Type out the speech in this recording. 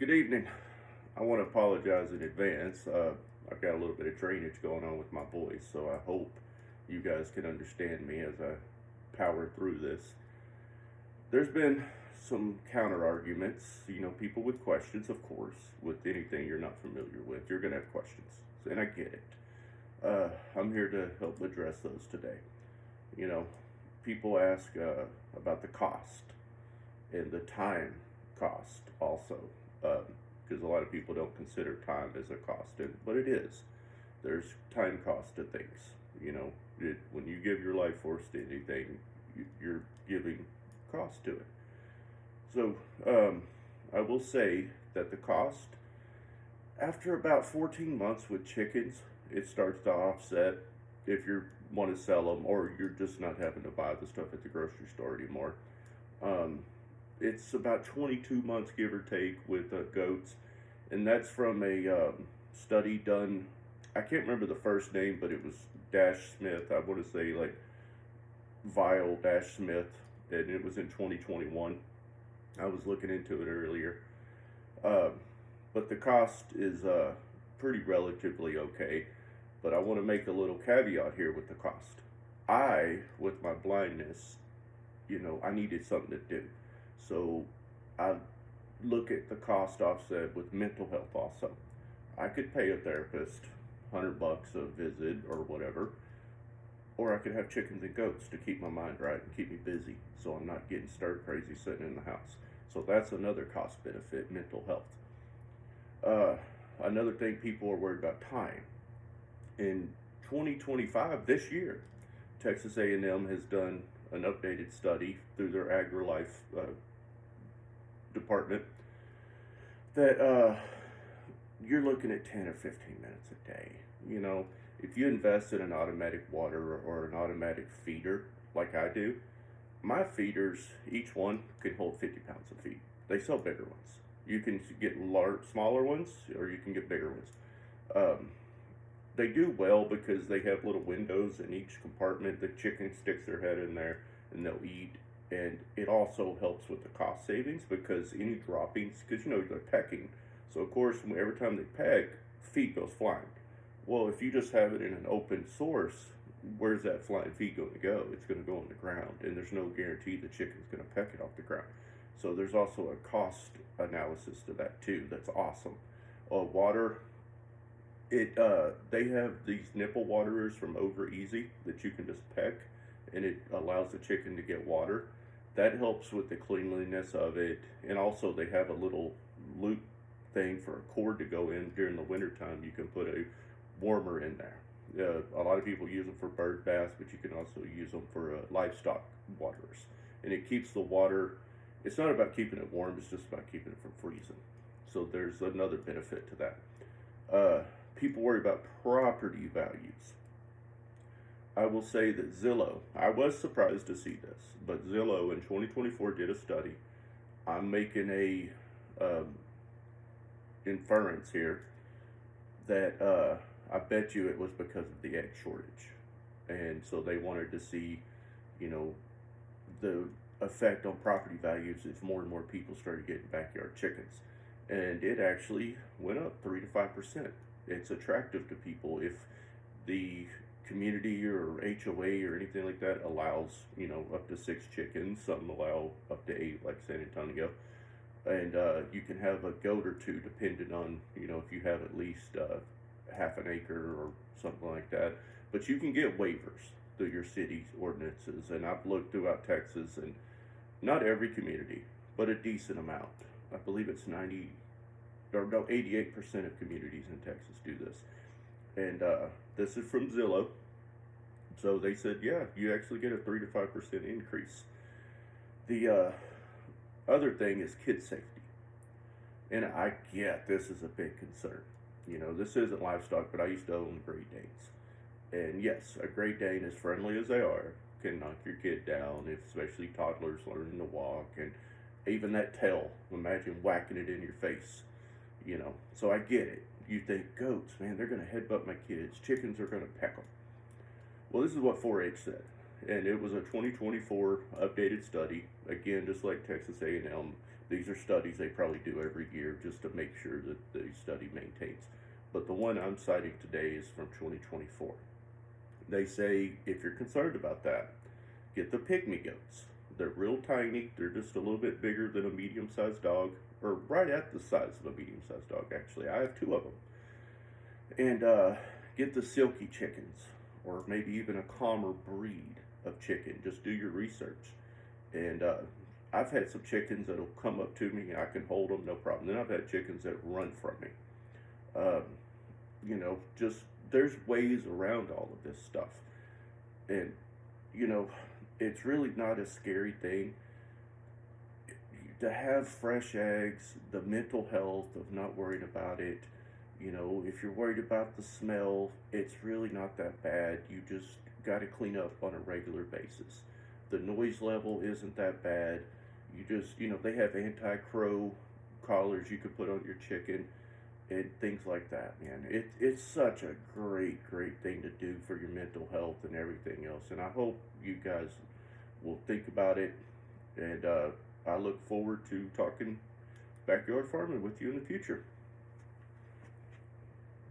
Good evening. I want to apologize in advance. I've got a little bit of drainage going on with my voice, so I hope you guys can understand me as I power through this. There's been some counter arguments, people with questions, of course, with anything you're not familiar with. You're going to have questions, and I get it. I'm here to help address those today. You know, People ask about the cost and the time cost also, because a lot of people don't consider time as a cost, but it is. There's time cost to things. When you give your life force to anything, you're giving cost to it. So I will say that the cost, after about 14 months with chickens, it starts to offset if you want to sell them or you're just not having to buy the stuff at the grocery store anymore. Um, it's about 22 months, give or take, with goats, and that's from a study done. I can't remember the first name, but it was Dash Smith. I want to say like Vile Dash Smith, and it was in 2021. I was looking into it earlier, um, but the cost is pretty relatively okay. But I want to make a little caveat here with the cost. With my blindness, I needed something to do. So I look at the cost offset with mental health also. I could pay a therapist $100 a visit or whatever, or I could have chickens and goats to keep my mind right and keep me busy so I'm not getting stir crazy sitting in the house. So that's another cost benefit, mental health. Uh, Another thing, people are worried about time. In 2025, this year, Texas A&M has done an updated study through their AgriLife department that you're looking at 10 or 15 minutes a day. If you invest in an automatic water or an automatic feeder like I do, my feeders, each one can hold 50 pounds of feed. They sell bigger ones. You can get smaller ones or you can get bigger ones. Um, they do well because they have little windows in each compartment. The chicken sticks their head in there and they'll eat. And it also helps with the cost savings because any droppings, because they're pecking. So, of course, every time they peck, feed goes flying. Well, if you just have it in an open source, where's that flying feed going to go? It's going to go on the ground, and there's no guarantee the chicken's going to peck it off the ground. So there's also a cost analysis to that too. That's awesome. Water, they have these nipple waterers from Over Easy that you can just peck, and it allows the chicken to get water. That helps with the cleanliness of it, and also they have a little loop thing for a cord to go in during the wintertime. You can put a warmer in there. A lot of people use them for bird baths, but you can also use them for livestock waterers, and it keeps the water. It's not about keeping it warm; it's just about keeping it from freezing. So there's another benefit to that. People worry about property values. I will say that Zillow, I was surprised to see this, but Zillow in 2024 did a study. I'm making a inference here that I bet you it was because of the egg shortage. And so they wanted to see, you know, the effect on property values if more and more people started getting backyard chickens. And it actually went up 3 to 5%. It's attractive to people if the community or HOA or anything like that allows, up to 6 chickens. Some allow up to 8, like San Antonio. And you can have a goat or two, depending on, if you have at least half an acre or something like that. But you can get waivers through your city's ordinances. And I've looked throughout Texas, and not every community, but a decent amount. I believe it's 88% of communities in Texas do this. And this is from Zillow. So they said, yeah, you actually get a 3 to 5% increase. The other thing is kid safety. And I get this is a big concern. This isn't livestock, but I used to own Great Danes. And yes, a Great Dane, as friendly as they are, can knock your kid down, especially toddlers learning to walk. And even that tail, imagine whacking it in your face. So I get it. You think, goats, man, they're going to headbutt my kids. Chickens are going to peck them. Well, this is what 4-H said. And it was a 2024 updated study. Again, just like Texas A&M, These are studies they probably do every year just to make sure that the study maintains. But the one I'm citing today is from 2024. They say if you're concerned about that, get the pygmy goats. They're real tiny. They're just a little bit bigger than a medium-sized dog, or right at the size of a medium-sized dog. Actually, I have two of them. And get the silky chickens, or maybe even a calmer breed of chicken. Just do your research. And I've had some chickens that'll come up to me and I can hold them, no problem. Then I've had chickens that run from me. Um, just there's ways around all of this stuff. And, you know, it's really not a scary thing to have fresh eggs, the mental health of not worrying about it. If you're worried about the smell, it's really not that bad. You just got to clean up on a regular basis. The noise level isn't that bad. You just, they have anti-crow collars you could put on your chicken and things like that, man. It's such a great thing to do for your mental health and everything else. And I hope you guys will think about it. And I look forward to talking backyard farming with you in the future.